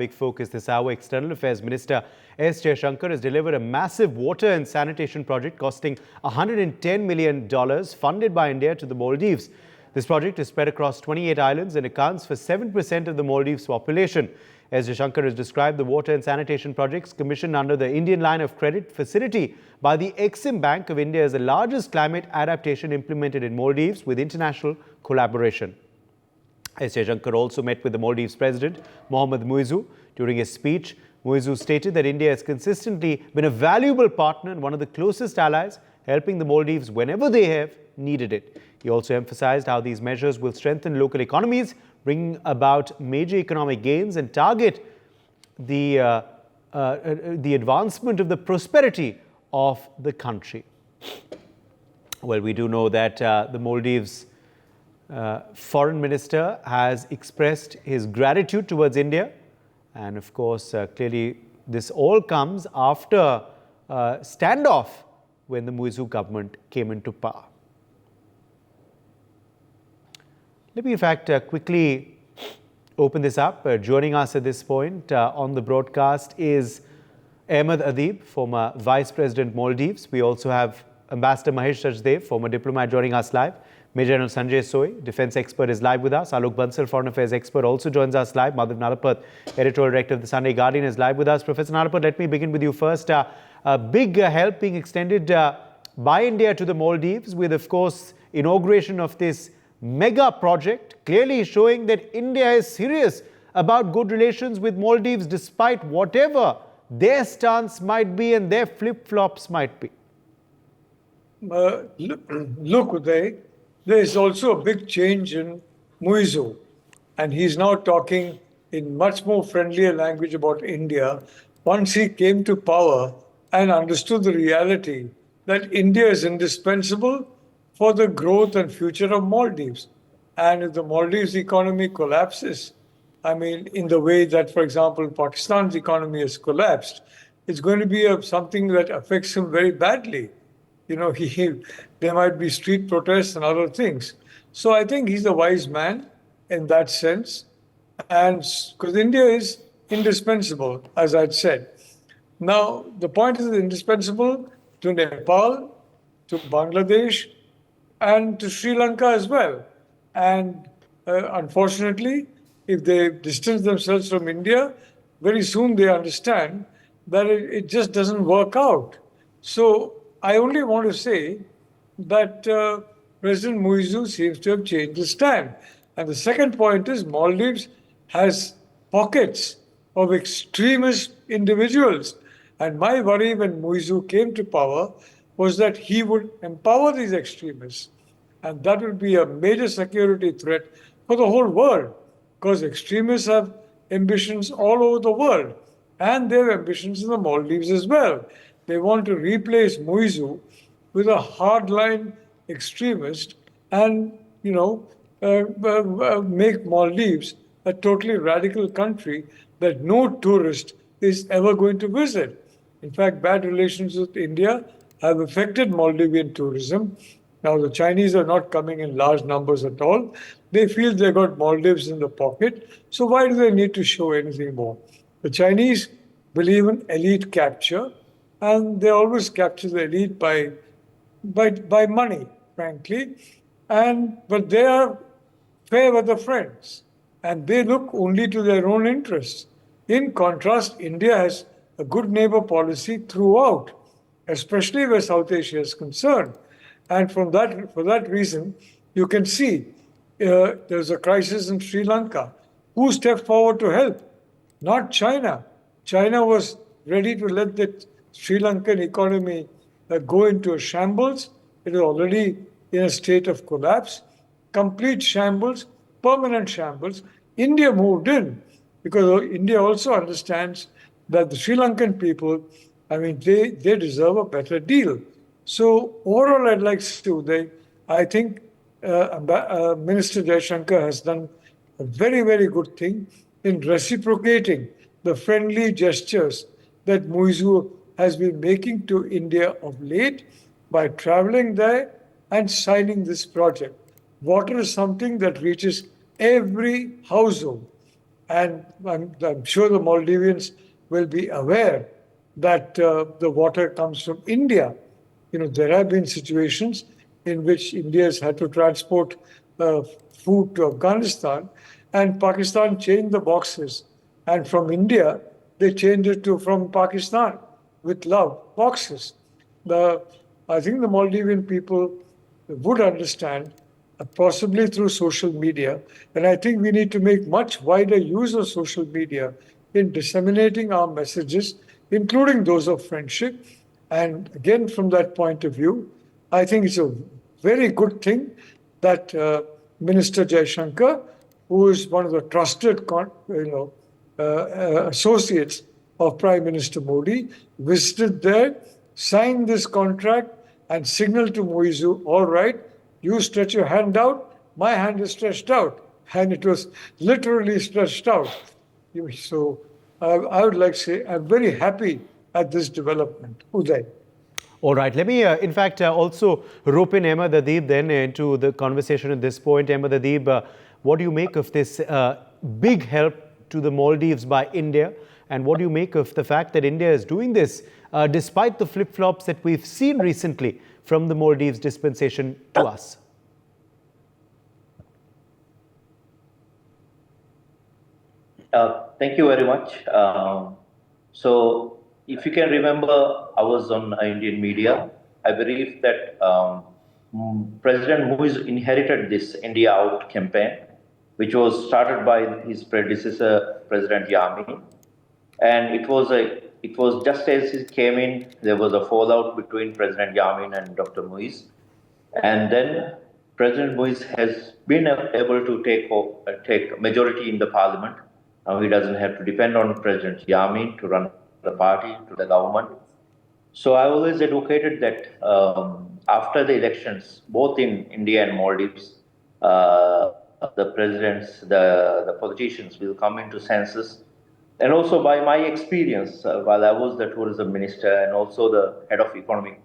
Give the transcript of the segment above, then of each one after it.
big focus this hour. External Affairs Minister S. Jaishankar has delivered a massive water and sanitation project costing $110 million funded by India to the Maldives. This project is spread across 28 islands and accounts for 7% of the Maldives population. S. Jaishankar has described the water and sanitation projects commissioned under the Indian Line of Credit facility by the EXIM Bank of India as the largest climate adaptation implemented in Maldives with international collaboration. S. Jaishankar also met with the Maldives President Mohammad Muizzu. During his speech, Muizzu stated that India has consistently been a valuable partner and one of the closest allies, helping the Maldives whenever they have needed it. He also emphasized how these measures will strengthen local economies, bring about major economic gains and target the advancement of the prosperity of the country. Well, we do know that the Maldives Foreign Minister has expressed his gratitude towards India. And of course, clearly this all comes after standoff when the Muizzu government came into power. Let me in fact quickly open this up. Joining us at this point on the broadcast is Ahmed Adib, former Vice President Maldives. We also have Ambassador Mahesh Sachdev, former diplomat, joining us live. Major General Sanjay Soy, defense expert, is live with us. Alok Bansal, foreign affairs expert, also joins us live. Madhav Nalapat, editorial director of the Sunday Guardian, is live with us. Professor Nalapat, let me begin with you first. A big help being extended by India to the Maldives with, of course, inauguration of this mega project, clearly showing that India is serious about good relations with Maldives despite whatever their stance might be and their flip-flops might be. Look, Uday, there is also a big change in Muizzu, and he's now talking in much more friendlier language about India once he came to power and understood the reality that India is indispensable for the growth and future of Maldives. And if the Maldives economy collapses, I mean, in the way that, for example, Pakistan's economy has collapsed, it's going to be something that affects him very badly. You know, there might be street protests and other things. So I think he's a wise man in that sense. And because India is indispensable, as I'd said. Now, the point is indispensable to Nepal, to Bangladesh, and to Sri Lanka as well. And unfortunately, if they distance themselves from India, very soon they understand that it just doesn't work out. So I only want to say that President Muizzu seems to have changed his stand. And the second point is Maldives has pockets of extremist individuals. And my worry when Muizzu came to power was that he would empower these extremists. And that would be a major security threat for the whole world, because extremists have ambitions all over the world, and they have ambitions in the Maldives as well. They want to replace Muizzu with a hardline extremist and, make Maldives a totally radical country that no tourist is ever going to visit. In fact, bad relations with India have affected Maldivian tourism. Now, the Chinese are not coming in large numbers at all. They feel they got Maldives in the pocket. So why do they need to show anything more? The Chinese believe in elite capture, and they always capture the elite by money, frankly. But they are fair weather friends, and they look only to their own interests. In contrast, India has a good neighbor policy throughout, especially where South Asia is concerned. And for that reason, you can see there's a crisis in Sri Lanka. Who stepped forward to help? Not China. China was ready to let the Sri Lankan economy go into a shambles. It is already in a state of collapse, complete shambles, permanent shambles. India moved in because India also understands that the Sri Lankan people, they deserve a better deal. So overall, I'd like to, I think Minister Jaishankar has done a very, very good thing in reciprocating the friendly gestures that Muizzu has been making to India of late by traveling there and signing this project. Water is something that reaches every household. And I'm sure the Maldivians will be aware that the water comes from India. There have been situations in which India has had to transport uh, food to Afghanistan, and Pakistan changed the boxes. And from India, they changed it to from Pakistan with love boxes. The I think the Maldivian people would understand, possibly through social media. And I think we need to make much wider use of social media in disseminating our messages, including those of friendship. And again, from that point of view, I think it's a very good thing that Minister Jaishankar, who is one of the trusted, associates of Prime Minister Modi, visited there, signed this contract, and signaled to Muizzu, all right, you stretch your hand out, my hand is stretched out. And it was literally stretched out. So I would like to say I'm very happy at this development. Uday. All right. Let me, in fact, also rope in Emma Dadeeb then into the conversation at this point. Emma Dadeeb, what do you make of this big help to the Maldives by India? And what do you make of the fact that India is doing this despite the flip-flops that we've seen recently from the Maldives dispensation to us? Thank you very much. So, if you can remember, I was on Indian media. I believe that President Muizzu inherited this India Out campaign, which was started by his predecessor, President Yamin. And it was just as he came in, there was a fallout between President Yamin and Dr. Muizzu. And then President Muizzu has been able to take majority in the parliament. Now he doesn't have to depend on President Yamin to run the party, to the government. So I always advocated that after the elections, both in India and Maldives, the presidents, the politicians will come into census. And also by my experience, while I was the tourism minister and also the head of economic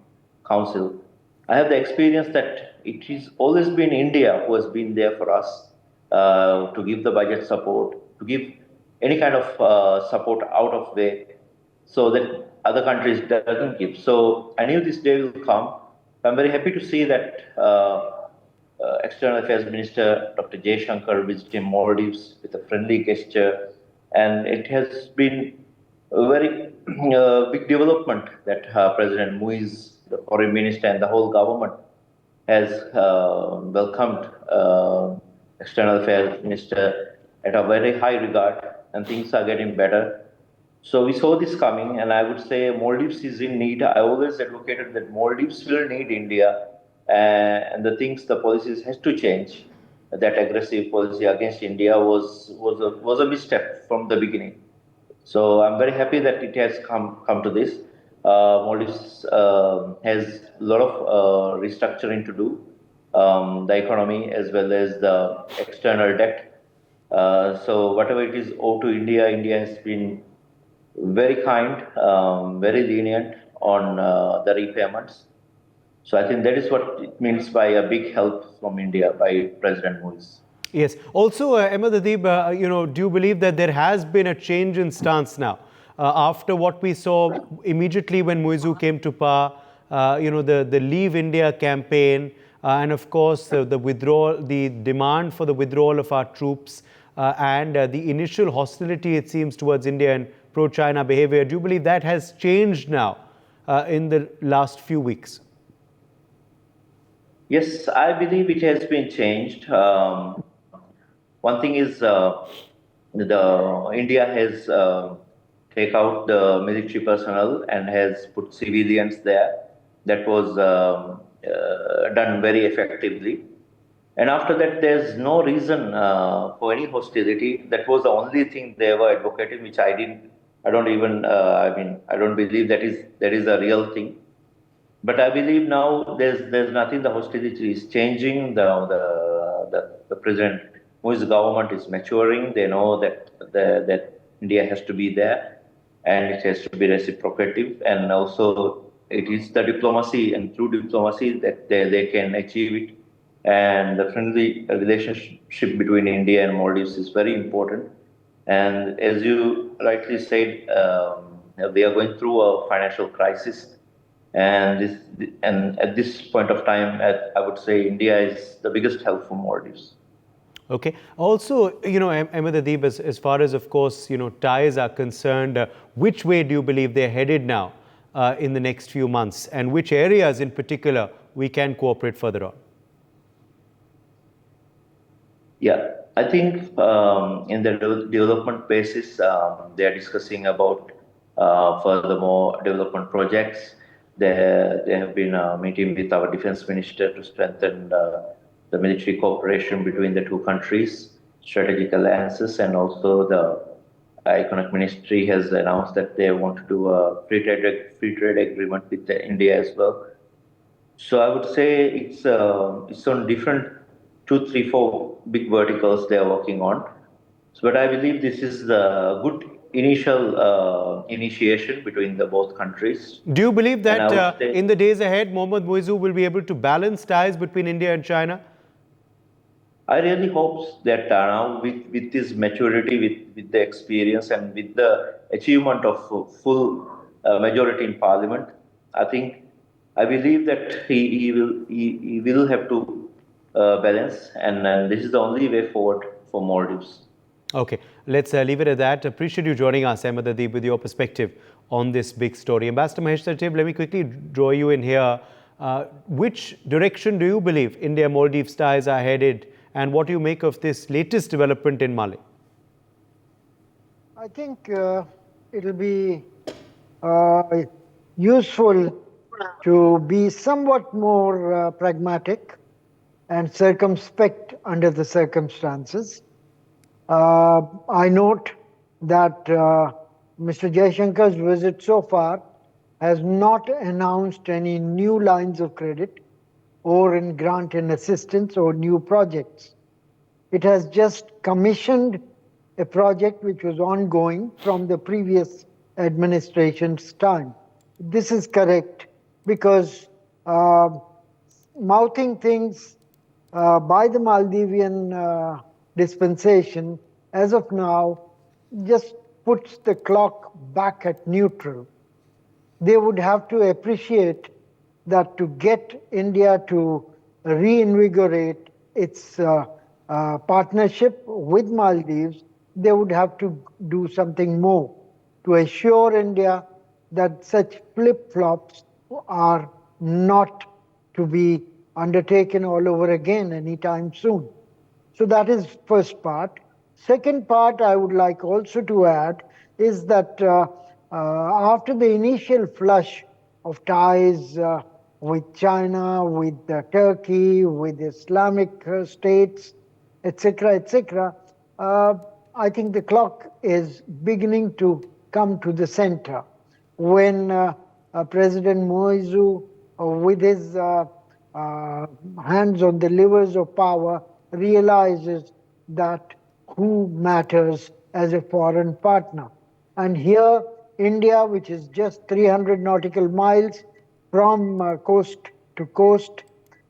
council, I have the experience that it has always been India who has been there for us to give the budget support, to give any kind of support out of way, so that other countries doesn't give. So I knew this day will come. I'm very happy to see that External Affairs Minister Dr. Jaishankar visited Maldives with a friendly gesture, and it has been a very big development that President Muizzu, the Foreign Minister, and the whole government has welcomed External Affairs Minister at a very high regard, and things are getting better. So we saw this coming, and I would say Maldives is in need. I always advocated that Maldives will need India, and the policies has to change. That aggressive policy against India was a misstep from the beginning. So I'm very happy that it has come to this. Maldives has a lot of restructuring to do, the economy as well as the external debt. So whatever it is owed to India, India has been very kind, very lenient on the repayments. So I think that is what it means by a big help from India by President Muizzu. Yes. Also, Emma Dadeeb, do you believe that there has been a change in stance now? After what we saw immediately when Muizzu came to power, the Leave India campaign, and of course the withdrawal, the demand for the withdrawal of our troops, and the initial hostility, it seems, towards India and pro-China behavior. Do you believe that has changed now in the last few weeks? Yes, I believe it has been changed. One thing is India has take out the military personnel and has put civilians there. That was done very effectively. And after that, there's no reason for any hostility. That was the only thing they were advocating, which I don't believe that is a real thing. But I believe now there's nothing. The hostility is changing. The President Muizzu government is maturing. They know that India has to be there, and it has to be reciprocative. And also, it is the diplomacy, and through diplomacy that they can achieve it. And the friendly relationship between India and Maldives is very important. And as you rightly said, we are going through a financial crisis. And at this point of time, I would say India is the biggest help for Maldives. Okay. Also, Ahmed Adib, as far as, of course, ties are concerned, which way do you believe they're headed now in the next few months, and which areas in particular we can cooperate further on? Yeah, I think in the development basis, they are discussing about furthermore development projects. They have been meeting with our defense minister to strengthen the military cooperation between the two countries, strategic alliances, and also the economic ministry has announced that they want to do a free trade agreement with India as well. So I would say it's on different two, three, four big verticals they are working on. So, but I believe this is the good initial initiation between the both countries. Do you believe And I that would say in the days ahead, Mohammad Muizzu will be able to balance ties between India and China? I really hope that now with this maturity, with the experience, and with the achievement of full majority in parliament, I think I believe that he will have to balance, and this is the only way forward for Maldives. Okay, let's leave it at that. Appreciate you joining us, Ahmed Adib, with your perspective on this big story. Ambassador Mahesh Sachdeva, let me quickly draw you in here. Which direction do you believe India-Maldives ties are headed, and what do you make of this latest development in Mali? I think it'll be useful to be somewhat more pragmatic and circumspect under the circumstances. I note that Mr. Jaishankar's visit so far has not announced any new lines of credit or in grant and assistance or new projects. It has just commissioned a project which was ongoing from the previous administration's time. This is correct because mouthing things by the Maldivian dispensation as of now just puts the clock back at neutral. They would have to appreciate that to get India to reinvigorate its partnership with Maldives, they would have to do something more to assure India that such flip-flops are not to be undertaken all over again anytime soon. So that is first part. Second part I would like also to add is that after the initial flush of ties with China, with Turkey, with Islamic states, etc., I think the clock is beginning to come to the center when President Muizzu, with his hands on the levers of power, realizes that who matters as a foreign partner. And here, India, which is just 300 nautical miles from coast to coast,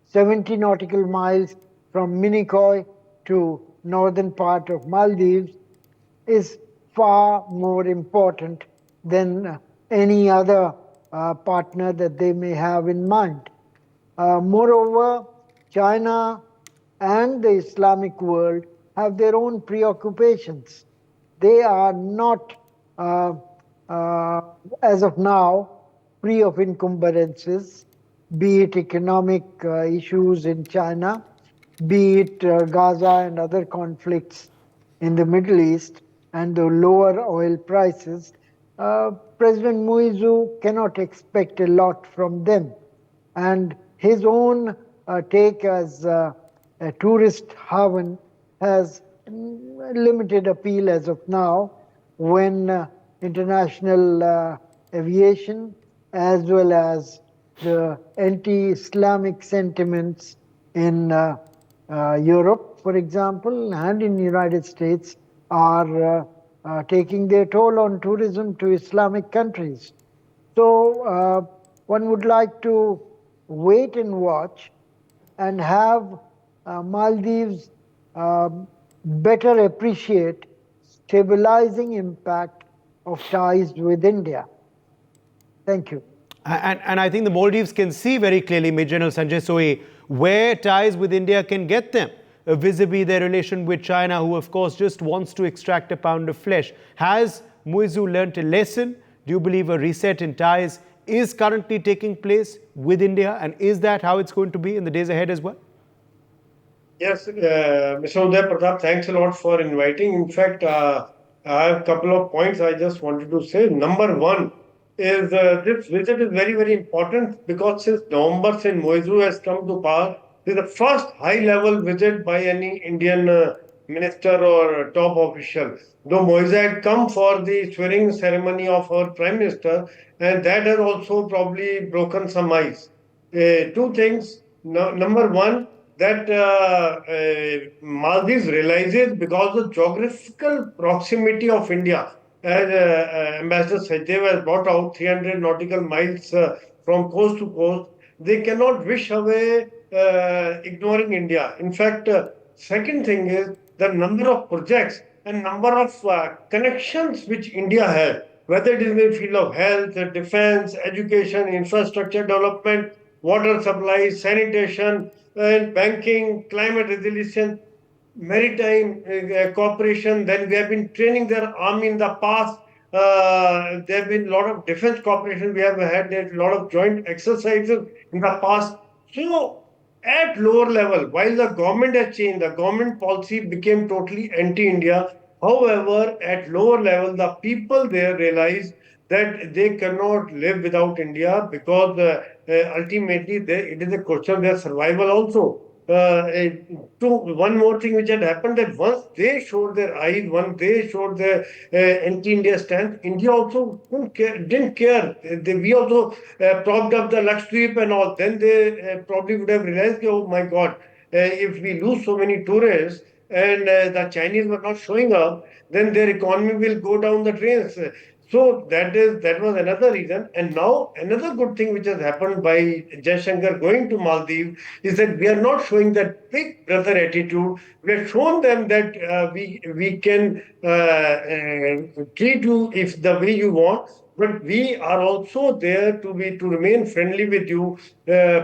70 nautical miles from Minicoy to northern part of Maldives, is far more important than any other partner that they may have in mind. Moreover, China and the Islamic world have their own preoccupations. They are not, as of now, free of encumbrances, be it economic issues in China, be it Gaza and other conflicts in the Middle East, and the lower oil prices. President Muizzu cannot expect a lot from them. And his own take as a tourist haven has limited appeal as of now, when international aviation as well as the anti-Islamic sentiments in Europe, for example, and in the United States are taking their toll on tourism to Islamic countries. So one would like to wait and watch and have Maldives better appreciate stabilizing impact of ties with India. Thank you. And I think the Maldives can see very clearly, Major General Sanjay Sohi, where ties with India can get them, vis-a-vis their relation with China, who of course just wants to extract a pound of flesh. Has Muizzu learnt a lesson? Do you believe a reset in ties is currently taking place with India? And is that how it's going to be in the days ahead as well? Yes, Mr. Uday Pratap, thanks a lot for inviting. In fact, I have a couple of points I just wanted to say. Number one is this visit is very, very important because since November, since Muizzu has come to power, this is the first high-level visit by any Indian minister or top official. Though Muizzu had come for the swearing ceremony of our Prime Minister, and that has also probably broken some ice. Two things. No, number one, that Maldives realizes because of geographical proximity of India, as Ambassador Sajdev has brought out 300 nautical miles from coast to coast, they cannot wish away ignoring India. In fact, second thing is the number of projects and number of connections which India has, whether it is in the field of health, defense, education, infrastructure development, water supply, sanitation, and banking, climate resilience, maritime cooperation. Then we have been training their army in the past. There have been a lot of defense cooperation. We have had a lot of joint exercises in the past. So, at lower level, while the government has changed, the government policy became totally anti-India. However, at lower level, the people there realize that they cannot live without India because ultimately it is a question of their survival also. One more thing which had happened, that once they showed their eyes, once they showed their anti-India stance, India also didn't care. We also propped up the Lakshadweep and all. Then they probably would have realized, oh my God, if we lose so many tourists and the Chinese were not showing up, then their economy will go down the drains. So that was another reason. And now another good thing which has happened by Jaishankar going to Maldives is that we are not showing that big brother attitude. We have shown them that we can treat you if the way you want, but we are also there to remain friendly with you,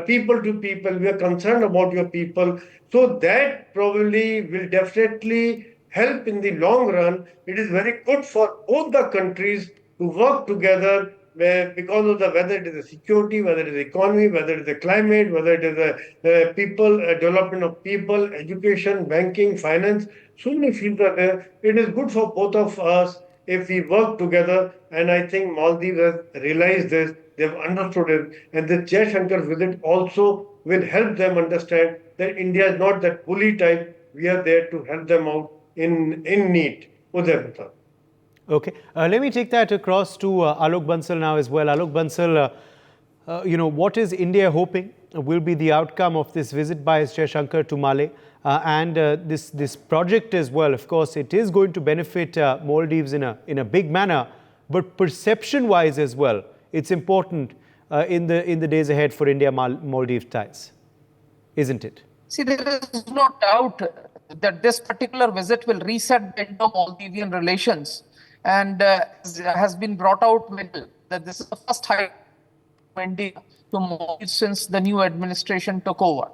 people to people. We are concerned about your people. So that probably will definitely help in the long run. It is very good for both the countries to work together because of whether it is the security, whether it is the economy, whether it is the climate, whether it is the people, development of people, education, banking, finance. So many fields are there. It is good for both of us if we work together. And I think Maldives has realized this. They've understood it. And the Jaishankar visit also will help them understand that India is not that bully type. We are there to help them out in need. Uday. Okay, let me take that across to Alok Bansal now as well. Alok Bansal, what is India hoping will be the outcome of this visit by Jaishankar to Male and this project as well? Of course, it is going to benefit Maldives in a big manner, but perception-wise as well, it's important in the days ahead for India-Maldives ties, isn't it? See, there is no doubt that this particular visit will reset the Indo-Maldivian relations, and has been brought out that this is the first high India to Maldives since the new administration took over.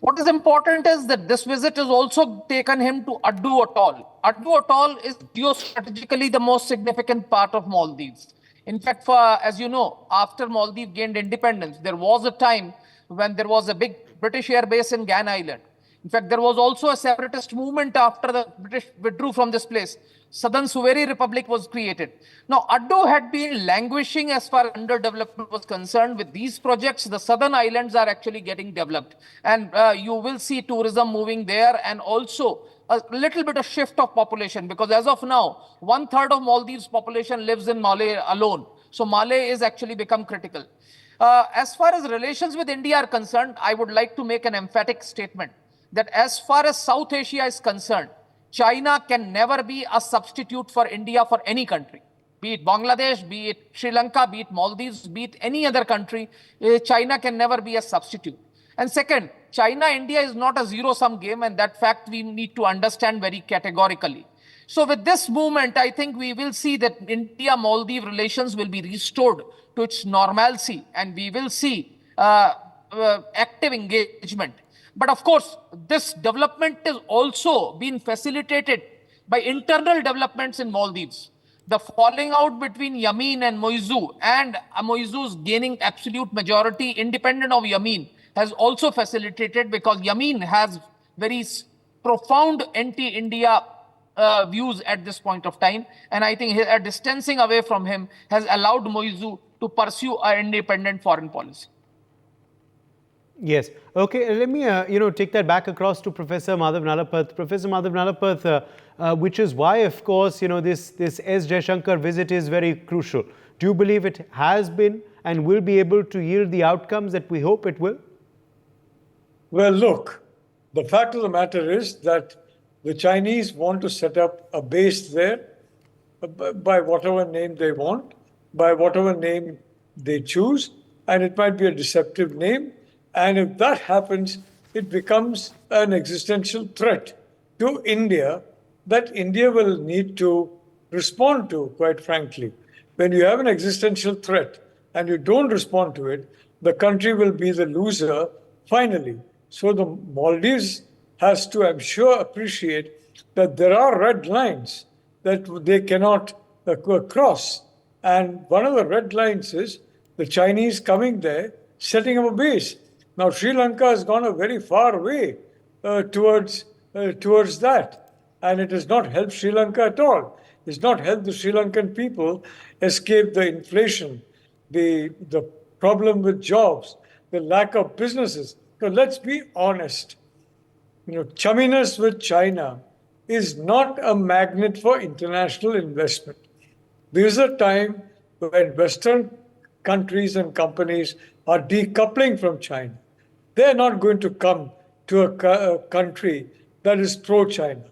What is important is that this visit has also taken him to Addu Atoll. Addu Atoll is geostrategically the most significant part of Maldives. In fact, as you know, after Maldives gained independence, there was a time when there was a big British air base in Gan Island. In fact, there was also a separatist movement after the British withdrew from this place. Southern Suweri Republic was created. Now, Addu had been languishing as far as underdevelopment was concerned. With these projects, the southern islands are actually getting developed. And you will see tourism moving there, and also a little bit of shift of population, because as of now, 1/3 of Maldives population lives in Malé alone. So Malé is actually become critical. As far as relations with India are concerned, I would like to make an emphatic statement that as far as South Asia is concerned, China can never be a substitute for India for any country. Be it Bangladesh, be it Sri Lanka, be it Maldives, be it any other country, China can never be a substitute. And second, China-India is not a zero-sum game, and that fact we need to understand very categorically. So with this movement, I think we will see that India-Maldives relations will be restored to its normalcy, and we will see active engagement. But of course, this development is also being facilitated by internal developments in Maldives. The falling out between Yamin and Muizzu, and Muizzu's gaining absolute majority independent of Yamin, has also facilitated, because Yamin has very profound anti-India views at this point of time. And I think distancing away from him has allowed Muizzu to pursue an independent foreign policy. Yes. Okay. Let me, take that back across to Professor Madhav Nalapath. Professor Madhav Nalapath, which is why, of course, this S. Jaishankar visit is very crucial. Do you believe it has been and will be able to yield the outcomes that we hope it will? Well, look, the fact of the matter is that the Chinese want to set up a base there by whatever name they want, by whatever name they choose, and it might be a deceptive name. And if that happens, it becomes an existential threat to India that India will need to respond to, quite frankly. When you have an existential threat and you don't respond to it, the country will be the loser finally. So the Maldives has to, I'm sure, appreciate that there are red lines that they cannot cross. And one of the red lines is the Chinese coming there, setting up a base. Now, Sri Lanka has gone a very far way towards that. And it has not helped Sri Lanka at all. It's not helped the Sri Lankan people escape the inflation, the problem with jobs, the lack of businesses. So let's be honest. Chumminess with China is not a magnet for international investment. There is a time when Western countries and companies are decoupling from China. They're not going to come to a country that is pro-China.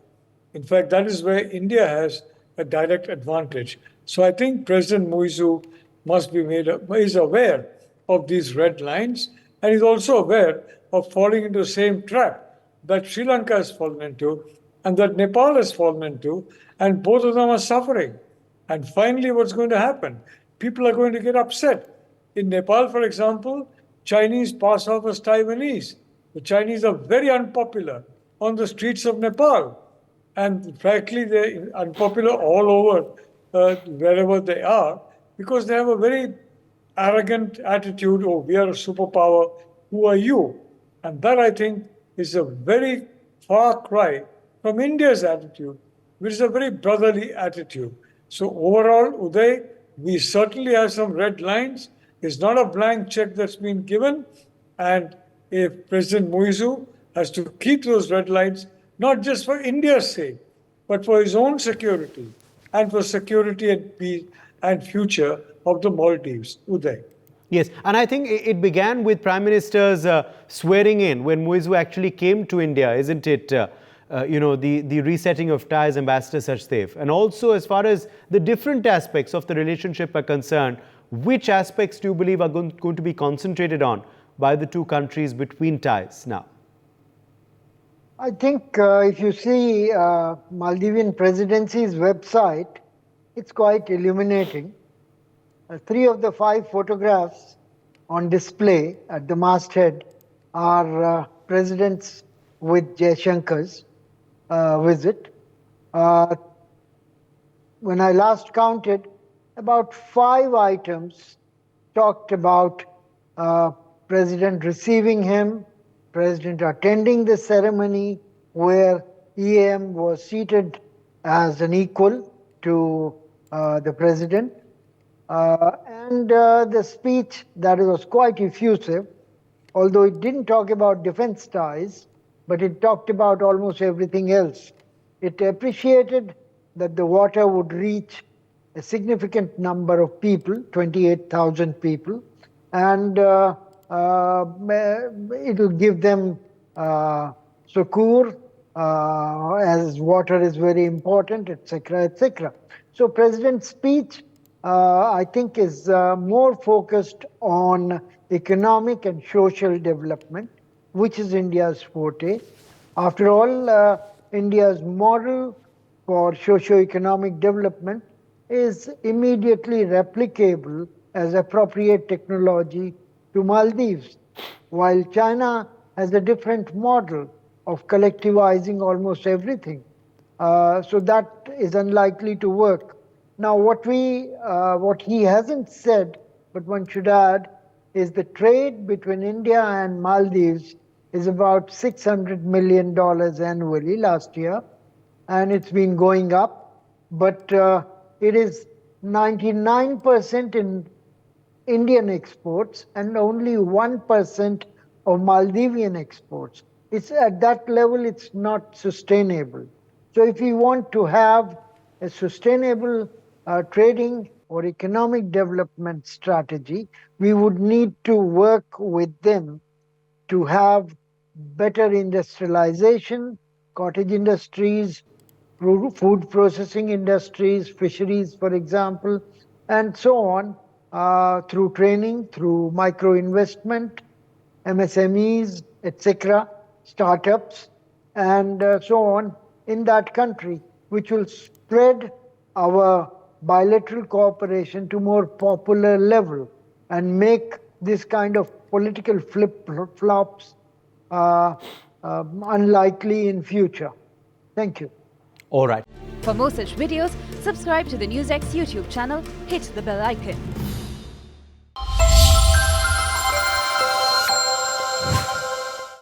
In fact, that is where India has a direct advantage. So I think President Muizzu is aware of these red lines, and he's also aware of falling into the same trap that Sri Lanka has fallen into and that Nepal has fallen into, and both of them are suffering. And finally, what's going to happen? People are going to get upset. In Nepal, for example, Chinese pass off as Taiwanese. The Chinese are very unpopular on the streets of Nepal. And frankly, they're unpopular all over wherever they are, because they have a very arrogant attitude, oh, we are a superpower, who are you? And that, I think, is a very far cry from India's attitude, which is a very brotherly attitude. So overall, Uday, we certainly have some red lines. It's not a blank check that's been given. And if President Muizzu has to keep those red lines, not just for India's sake, but for his own security and for security and peace and future of the Maldives. Uday. Yes, and I think it began with Prime Minister's swearing in when Muizzu actually came to India, isn't it? The resetting of ties, Ambassador Sachdev. And also, as far as the different aspects of the relationship are concerned, which aspects do you believe are going to be concentrated on by the two countries between ties now? I think if you see Maldivian presidency's website, it's quite illuminating. 3 of the 5 photographs on display at the masthead are presidents with Jaishankar's visit. When I last counted, about 5 items talked about President receiving him, President attending the ceremony where EM was seated as an equal to the President. And the speech that was quite effusive, although it didn't talk about defense ties, but it talked about almost everything else. It appreciated that the water would reach a significant number of people, 28,000 people, and it will give them succour, as water is very important, etc., etc. So President's speech, I think, is more focused on economic and social development, which is India's forte. After all, India's model for socio-economic development is immediately replicable as appropriate technology to Maldives, while China has a different model of collectivizing almost everything. So that is unlikely to work. Now, what he hasn't said, but one should add, is the trade between India and Maldives is about $600 million annually last year, and it's been going up, but it is 99% in Indian exports and only 1% of Maldivian exports. It's at that level, it's not sustainable. So if we want to have a sustainable trading or economic development strategy, we would need to work with them to have better industrialization, cottage industries, food processing industries, fisheries, for example, and so on, through training, through micro investment, MSMEs, etc., startups, and so on in that country, which will spread our bilateral cooperation to more popular level and make this kind of political flip-flops unlikely in future. Thank you. All right. For more such videos, subscribe to the Newsx YouTube channel, hit the bell icon.